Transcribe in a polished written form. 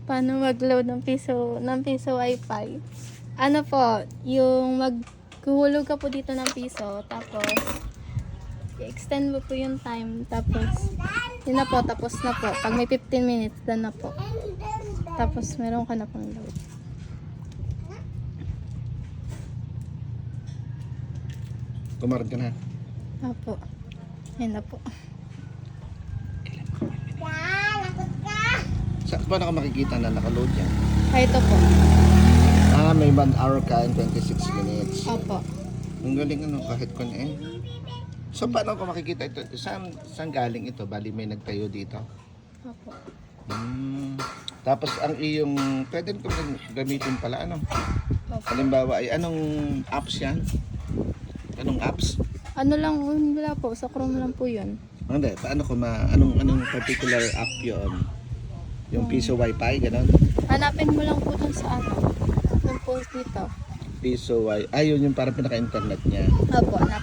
Paano mag-load ng piso wifi? Ano po, yung maghuhulog ka po dito ng piso, tapos i-extend mo po yung time, tapos yun na po, tapos na po. Pag may 15 minutes, done na po. Tapos meron ka na pang load. Kumarad ka na. Apo. Yan na po. Paano ka makikita na nakaload yan? Ito po. May 1 hour ka and 26 minutes. Opo. Ang galing ano, kahit kun eh. So paano ko makikita ito? Saan galing ito? Bali may nagtayo dito. Opo. Tapos ang iyong, pwede ko gamitin pala ano? Opo. Halimbawa ay anong apps yan? Anong apps? Ano lang, wala po. Sa Chrome lang po yun. Hindi, paano ko anong particular app yon? Yung piso wifi, gano'n? Hanapin mo lang po dun sa ano. Dun po dito. Piso wifi, yun yung parang pinaka-internet niya. Opo.